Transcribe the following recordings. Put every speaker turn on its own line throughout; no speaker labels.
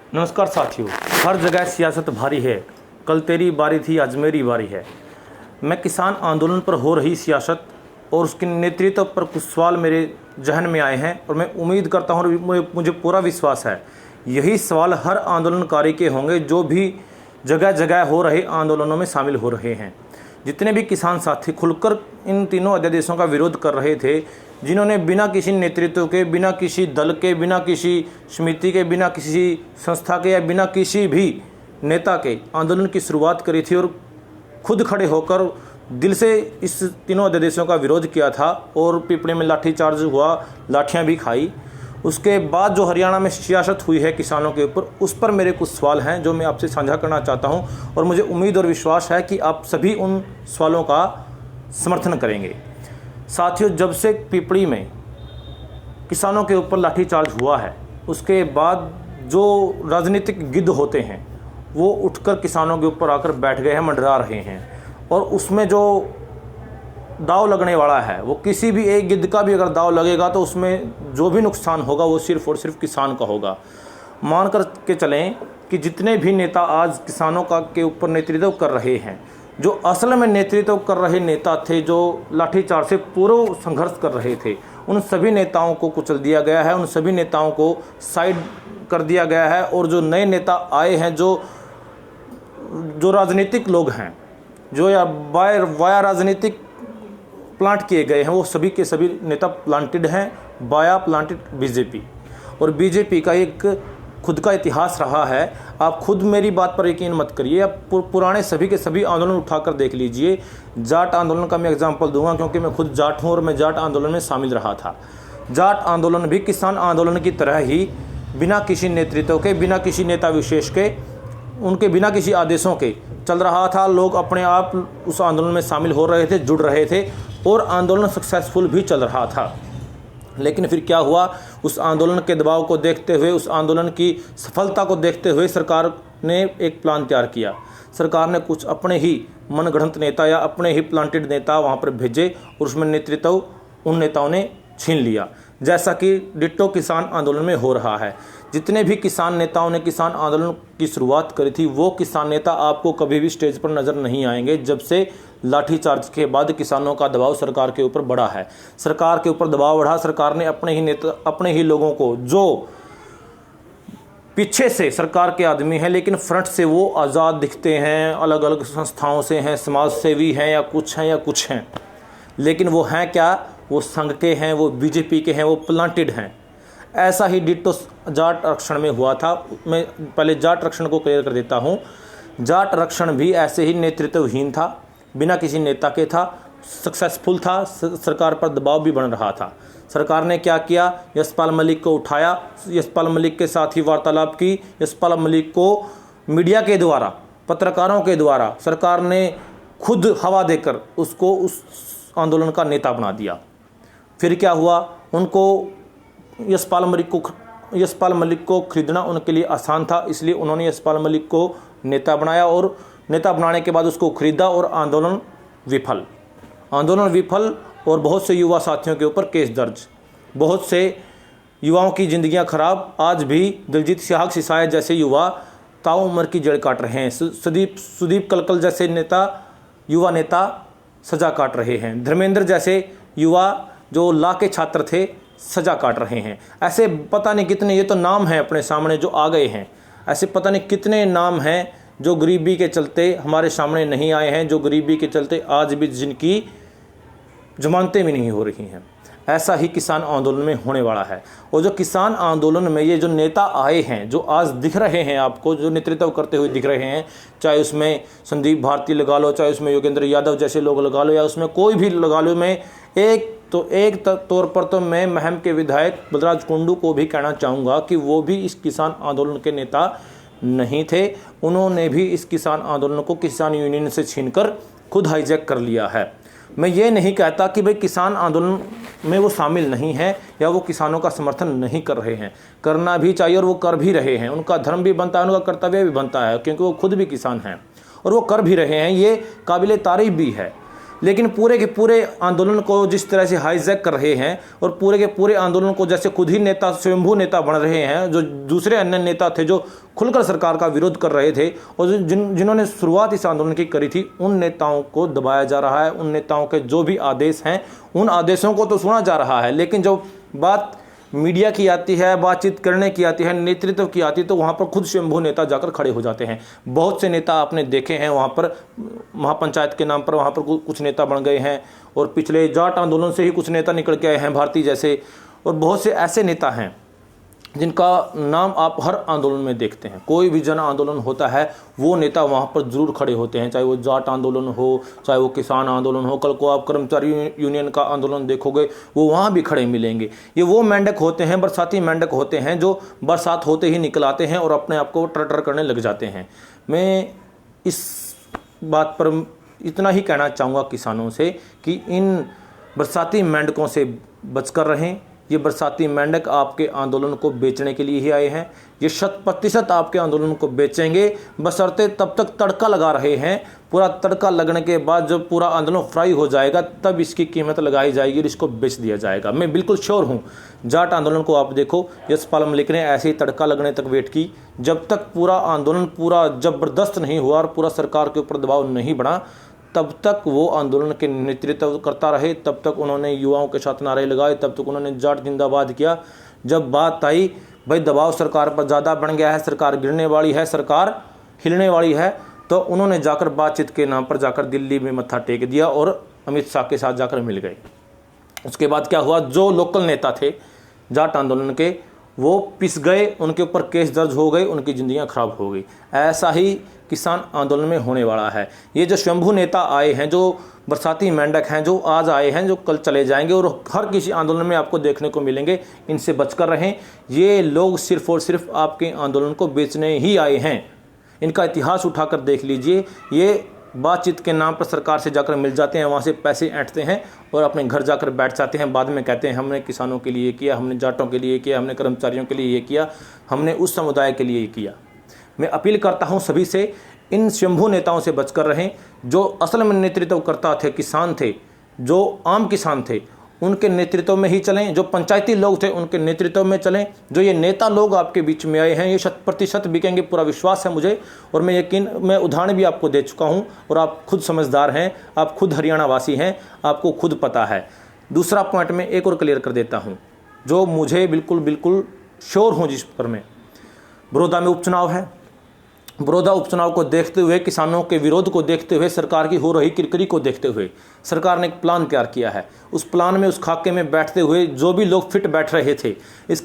नमस्कार साथियों। हर जगह सियासत भारी है, कल तेरी बारी थी आज मेरी बारी है। मैं किसान आंदोलन पर हो रही सियासत और उसके नेतृत्व पर कुछ सवाल मेरे जहन में आए हैं और मैं उम्मीद करता हूँ और मुझे पूरा विश्वास है यही सवाल हर आंदोलनकारी के होंगे जो भी जगह जगह हो रहे आंदोलनों में शामिल हो रहे हैं। जितने भी किसान साथी खुलकर इन तीनों अध्यादेशों का विरोध कर रहे थे, जिन्होंने बिना किसी नेतृत्व के, बिना किसी दल के, बिना किसी समिति के, बिना किसी संस्था के या बिना किसी भी नेता के आंदोलन की शुरुआत करी थी और खुद खड़े होकर दिल से इस तीनों अध्यादेशों का विरोध किया था और पिपड़ी में लाठीचार्ज हुआ, लाठियां भी खाई। उसके बाद जो हरियाणा में सियासत हुई है किसानों के ऊपर, उस पर मेरे कुछ सवाल हैं जो मैं आपसे साझा करना चाहता हूं और मुझे उम्मीद और विश्वास है कि आप सभी उन सवालों का समर्थन करेंगे। साथियों, जब से पिपड़ी में किसानों के ऊपर लाठीचार्ज हुआ है, उसके बाद जो राजनीतिक गिद्ध होते हैं वो उठकर किसानों के ऊपर आकर बैठ गए हैं, मंडरा रहे हैं और उसमें जो दाव लगने वाला है वो किसी भी एक गिद्ध का भी अगर दाव लगेगा तो उसमें जो भी नुकसान होगा वो सिर्फ और सिर्फ किसान का होगा। मान कर के चलें कि जितने भी नेता आज किसानों का के ऊपर नेतृत्व कर रहे हैं, जो असल में नेतृत्व कर रहे नेता थे, जो लाठीचार्ज से पूरा संघर्ष कर रहे थे, उन सभी नेताओं को कुचल दिया गया है, उन सभी नेताओं को साइड कर दिया गया है और जो नए नेता आए हैं, जो राजनीतिक लोग हैं, जो या वाया राजनीतिक प्लांट किए गए हैं, वो सभी के सभी नेता प्लांटेड हैं, बाया प्लांटेड बीजेपी। और बीजेपी का एक खुद का इतिहास रहा है। आप खुद मेरी बात पर यकीन मत करिए, आप पुराने सभी के सभी आंदोलन उठाकर देख लीजिए। जाट आंदोलन का मैं एग्जांपल दूंगा क्योंकि मैं खुद जाट हूं और मैं जाट आंदोलन में शामिल रहा था। जाट आंदोलन भी किसान आंदोलन की तरह ही बिना किसी नेतृत्व के, बिना किसी नेता विशेष के, उनके बिना किसी आदेशों के चल रहा था। लोग अपने आप उस आंदोलन में शामिल हो रहे थे, जुड़ रहे थे और आंदोलन सक्सेसफुल भी चल रहा था। लेकिन फिर क्या हुआ, उस आंदोलन के दबाव को देखते हुए, उस आंदोलन की सफलता को देखते हुए सरकार ने एक प्लान तैयार किया। सरकार ने कुछ अपने ही मनगढ़ंत नेता या अपने ही प्लांटेड नेता वहाँ पर भेजे और उसमें नेतृत्व उन नेताओं ने छीन लिया, जैसा कि डिट्टो किसान आंदोलन में हो रहा है। जितने भी किसान नेताओं ने किसान आंदोलन की शुरुआत करी थी, वो किसान नेता आपको कभी भी स्टेज पर नज़र नहीं आएंगे जब से लाठीचार्ज के बाद किसानों का दबाव सरकार के ऊपर बढ़ा है। सरकार के ऊपर दबाव बढ़ा, सरकार ने अपने ही नेता, अपने ही लोगों को, जो पीछे से सरकार के आदमी हैं लेकिन फ्रंट से वो आज़ाद दिखते हैं, अलग अलग संस्थाओं से हैं, समाज सेवी हैं या कुछ हैं, लेकिन वो हैं क्या, वो संघ के हैं, वो बीजेपी के हैं, वो प्लांटेड हैं। ऐसा ही डिट्टो जाट आरक्षण में हुआ था। मैं पहले जाट आरक्षण को क्लियर कर देता हूँ। जाट आरक्षण भी ऐसे ही नेतृत्वहीन था, बिना किसी नेता के था, सक्सेसफुल था, सरकार पर दबाव भी बन रहा था। सरकार ने क्या किया, यशपाल मलिक को उठाया, यशपाल मलिक के साथ ही वार्तालाप की, यशपाल मलिक को मीडिया के द्वारा, पत्रकारों के द्वारा सरकार ने खुद हवा देकर उसको उस आंदोलन का नेता बना दिया। फिर क्या हुआ, उनको यशपाल मलिक को खरीदना उनके लिए आसान था, इसलिए उन्होंने यशपाल मलिक को नेता बनाया और नेता बनाने के बाद उसको खरीदा और आंदोलन विफल और बहुत से युवा साथियों के ऊपर केस दर्ज, बहुत से युवाओं की ज़िंदगियां खराब। आज भी दिलजीत सिसाए जैसे युवा ताउम्र की जड़ काट रहे हैं, सुदीप कलकल जैसे युवा नेता सज़ा काट रहे हैं, धर्मेंद्र जैसे युवा जो लॉ के छात्र थे सज़ा काट रहे हैं। ऐसे पता नहीं कितने, ये तो नाम हैं अपने सामने जो आ गए हैं, ऐसे पता नहीं कितने नाम हैं जो गरीबी के चलते हमारे सामने नहीं आए हैं, जो गरीबी के चलते आज भी जिनकी जमानतें भी नहीं हो रही हैं। ऐसा ही किसान आंदोलन में होने वाला है। और जो किसान आंदोलन में ये जो नेता आए हैं, जो आज दिख रहे हैं आपको, जो नेतृत्व करते हुए दिख रहे हैं, चाहे उसमें संदीप भारती लगा लो, चाहे उसमें योगेंद्र यादव जैसे लोग लगा लो, या उसमें कोई भी लगा लो। मैं एक तौर पर तो मैं महम के विधायक बलराज कुंडू को भी कहना चाहूँगा कि वो भी इस किसान आंदोलन के नेता नहीं थे। उन्होंने भी इस किसान आंदोलन को किसान यूनियन से छीनकर खुद हाईजैक कर लिया है। मैं ये नहीं कहता कि भाई किसान आंदोलन में वो शामिल नहीं है या वो किसानों का समर्थन नहीं कर रहे हैं, करना भी चाहिए और वो कर भी रहे हैं। उनका धर्म भी बनता है, उनका कर्तव्य भी बनता है, क्योंकि वो खुद भी किसान हैं और वो कर भी रहे हैं, ये काबिल तारीफ भी है। लेकिन पूरे के पूरे आंदोलन को जिस तरह से हाईजैक कर रहे हैं और पूरे के पूरे आंदोलन को जैसे खुद ही नेता स्वयंभू नेता बन रहे हैं, जो दूसरे अन्य नेता थे जो खुलकर सरकार का विरोध कर रहे थे और जिन्होंने शुरुआत इस आंदोलन की करी थी, उन नेताओं को दबाया जा रहा है। उन नेताओं के जो भी आदेश हैं उन आदेशों को तो सुना जा रहा है, लेकिन जब बात मीडिया की आती है, बातचीत करने की आती है, नेतृत्व की आती है, तो वहाँ पर खुद स्वयंभू नेता जाकर खड़े हो जाते हैं। बहुत से नेता आपने देखे हैं वहाँ पर महापंचायत के नाम पर वहाँ पर कुछ नेता बन गए हैं, और पिछले जाट आंदोलन से ही कुछ नेता निकल के आए हैं, भारती जैसे, और बहुत से ऐसे नेता हैं जिनका नाम आप हर आंदोलन में देखते हैं। कोई भी जन आंदोलन होता है वो नेता वहाँ पर जरूर खड़े होते हैं, चाहे वो जाट आंदोलन हो, चाहे वो किसान आंदोलन हो। कल को आप कर्मचारी यूनियन का आंदोलन देखोगे, वो वहाँ भी खड़े मिलेंगे। ये वो मेंढक होते हैं, बरसाती मेंढक होते हैं, जो बरसात होते ही निकल आते हैं और अपने आप को टर करने लग जाते हैं। मैं इस बात पर इतना ही कहना चाहूँगा किसानों से कि इन बरसाती मेंढकों से बचकर रहें। ये बरसाती मेंढक आपके आंदोलन को बेचने के लिए ही आए हैं। ये 100% आपके आंदोलन को बेचेंगे, बशर्ते तब तक तड़का लगा रहे हैं। पूरा तड़का लगने के बाद जब पूरा आंदोलन फ्राई हो जाएगा तब इसकी कीमत लगाई जाएगी और इसको बेच दिया जाएगा। मैं बिल्कुल श्योर हूँ। जाट आंदोलन को आप देखो, यशपाल मलिक ने ऐसे ही तड़का लगने तक वेट की। जब तक पूरा आंदोलन पूरा ज़बरदस्त नहीं हुआ और पूरा सरकार के ऊपर दबाव नहीं बढ़ा, तब तक वो आंदोलन के नेतृत्व करता रहे। तब तक उन्होंने युवाओं के साथ नारे लगाए, तब तक उन्होंने जाट जिंदाबाद किया। जब बात आई भाई दबाव सरकार पर ज़्यादा बढ़ गया है, सरकार गिरने वाली है, सरकार हिलने वाली है, तो उन्होंने जाकर बातचीत के नाम पर जाकर दिल्ली में मत्था टेक दिया और अमित शाह के साथ जाकर मिल गए। उसके बाद क्या हुआ, जो लोकल नेता थे जाट आंदोलन के, वो पिस गए, उनके ऊपर केस दर्ज हो गए, उनकी ज़िंदगियां खराब हो गई। ऐसा ही किसान आंदोलन में होने वाला है। ये जो स्वयंभू नेता आए हैं, जो बरसाती मेंढक हैं, जो आज आए हैं, जो कल चले जाएंगे और हर किसी आंदोलन में आपको देखने को मिलेंगे, इनसे बचकर रहें। ये लोग सिर्फ और सिर्फ आपके आंदोलन को बेचने ही आए हैं। इनका इतिहास उठाकर देख लीजिए। ये बातचीत के नाम पर सरकार से जाकर मिल जाते हैं, वहाँ से पैसे ऐंठते हैं और अपने घर जाकर बैठ जाते हैं। बाद में कहते हैं हमने किसानों के लिए किया, हमने जाटों के लिए किया, हमने कर्मचारियों के लिए ये किया, हमने उस समुदाय के लिए किया। मैं अपील करता हूं सभी से, इन स्वयंभू नेताओं से बचकर रहें। जो असल में नेतृत्व करता थे, किसान थे, जो आम किसान थे, उनके नेतृत्व में ही चलें। जो पंचायती लोग थे उनके नेतृत्व में चलें। जो ये नेता लोग आपके बीच में आए हैं, ये 100% बिकेंगे, पूरा विश्वास है मुझे। और मैं उदाहरण भी आपको दे चुका हूँ और आप खुद समझदार हैं, आप खुद हरियाणा वासी हैं, आपको खुद पता है। दूसरा पॉइंट मैं एक और क्लियर कर देता हूँ, जो मुझे बिल्कुल श्योर हूँ जिस पर मैं, बड़ौदा में उपचुनाव है। बड़ौदा उपचुनाव को देखते हुए, किसानों के विरोध को देखते हुए, सरकार की हो रही किरकिरी को देखते हुए सरकार ने एक प्लान तैयार किया है। उस प्लान में, उस खाके में बैठते हुए जो भी लोग फिट बैठ रहे थे इस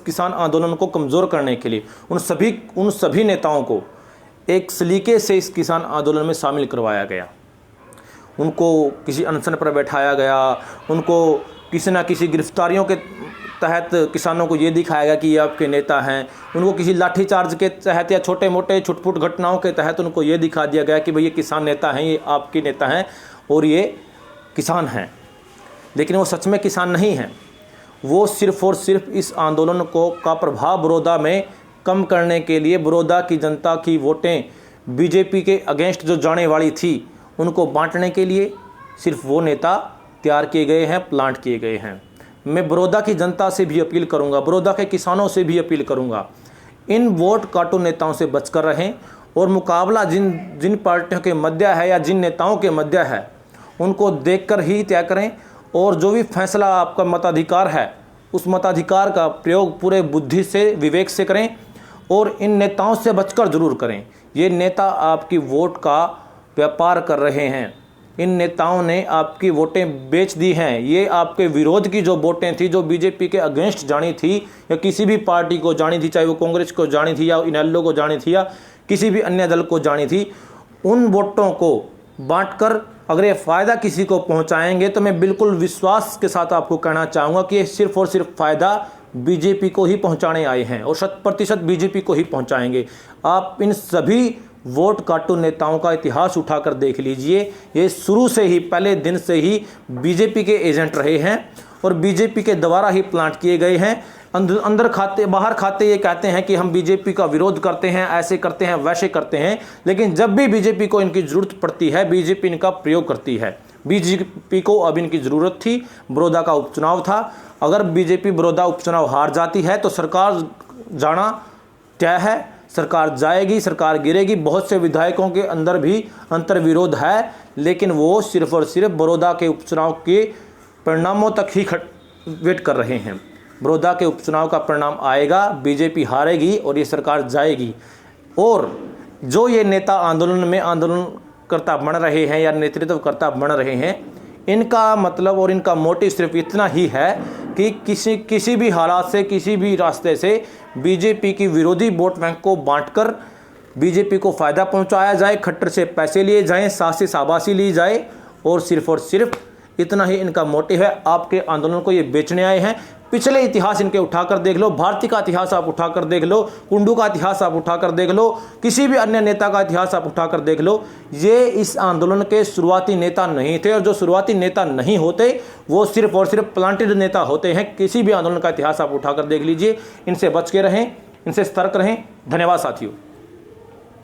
किसान आंदोलन को कमज़ोर करने के लिए, उन सभी नेताओं को एक सलीके से इस किसान आंदोलन में शामिल करवाया गया। उनको किसी अनशन पर बैठाया गया, उनको किसी न किसी गिरफ्तारियों के तहत किसानों को ये दिखाया गया कि ये आपके नेता हैं। उनको किसी लाठीचार्ज के तहत या छोटे मोटे छुटपुट घटनाओं के तहत उनको ये दिखा दिया गया कि भाई ये किसान नेता हैं, ये आपके नेता हैं और ये किसान हैं। लेकिन वो सच में किसान नहीं हैं। वो सिर्फ और सिर्फ इस आंदोलन का प्रभाव बड़ौदा में कम करने के लिए, बड़ौदा की जनता की वोटें बीजेपी के अगेंस्ट जो जाने वाली थी उनको बांटने के लिए सिर्फ वो नेता तैयार किए गए हैं, प्लांट किए गए हैं। मैं बड़ौदा की जनता से भी अपील करूंगा, बड़ौदा के किसानों से भी अपील करूंगा, इन वोट काटू नेताओं से बचकर रहें और मुकाबला जिन पार्टियों के मध्य है या जिन नेताओं के मध्य है उनको देखकर ही तय करें। और जो भी फैसला आपका मताधिकार है, उस मताधिकार का प्रयोग पूरे बुद्धि से, विवेक से करें और इन नेताओं से बचकर जरूर करें। ये नेता आपकी वोट का व्यापार कर रहे हैं। इन नेताओं ने आपकी वोटें बेच दी हैं। ये आपके विरोध की जो वोटें थी, जो बीजेपी के अगेंस्ट जानी थी या किसी भी पार्टी को जानी थी, चाहे वो कांग्रेस को जानी थी या इनेलो को जानी थी या किसी भी अन्य दल को जानी थी, उन वोटों को बांटकर अगर ये फ़ायदा किसी को पहुंचाएंगे तो मैं बिल्कुल विश्वास के साथ आपको कहना चाहूँगा कि ये सिर्फ और सिर्फ फ़ायदा बीजेपी को ही पहुँचाने आए हैं और 100% बीजेपी को ही पहुँचाएंगे। आप इन सभी वोट काटू नेताओं का इतिहास उठाकर देख लीजिए। ये शुरू से ही, पहले दिन से ही बीजेपी के एजेंट रहे हैं और बीजेपी के द्वारा ही प्लांट किए गए हैं। अंदर खाते बाहर खाते ये कहते हैं कि हम बीजेपी का विरोध करते हैं, ऐसे करते हैं, वैसे करते हैं, लेकिन जब भी बीजेपी को इनकी ज़रूरत पड़ती है बीजेपी इनका प्रयोग करती है। बीजेपी को अब इनकी ज़रूरत थी। बड़ौदा का उपचुनाव था, अगर बीजेपी बड़ौदा उपचुनाव हार जाती है तो सरकार जाना तय है, सरकार जाएगी, सरकार गिरेगी। बहुत से विधायकों के अंदर भी अंतर्विरोध है, लेकिन वो सिर्फ और सिर्फ बड़ौदा के उपचुनाव के परिणामों तक ही वेट कर रहे हैं। बड़ौदा के उपचुनाव का परिणाम आएगा, बीजेपी हारेगी और ये सरकार जाएगी। और जो ये नेता आंदोलन में आंदोलनकर्ता बन रहे हैं या नेतृत्वकर्ता बन रहे हैं, इनका मतलब और इनका मोटिव सिर्फ इतना ही है कि किसी भी हालात से, किसी भी रास्ते से बीजेपी की विरोधी वोट बैंक को बांटकर बीजेपी को फ़ायदा पहुंचाया जाए, खट्टर से पैसे लिए जाएं, सासी शाबाशी ली जाए, और सिर्फ इतना ही इनका मोटिव है। आपके आंदोलन को ये बेचने आए हैं। पिछले इतिहास इनके उठाकर देख लो, भारती का इतिहास आप उठाकर देख लो, कुंडू का इतिहास आप उठाकर देख लो, किसी भी अन्य नेता का इतिहास आप उठाकर देख लो। ये इस आंदोलन के शुरुआती नेता नहीं थे, और जो शुरुआती नेता नहीं होते वो सिर्फ और सिर्फ प्लांटेड नेता होते हैं। किसी भी आंदोलन का इतिहास आप उठाकर देख लीजिए। इनसे बच के रहें, इनसे सतर्क रहें। धन्यवाद साथियों।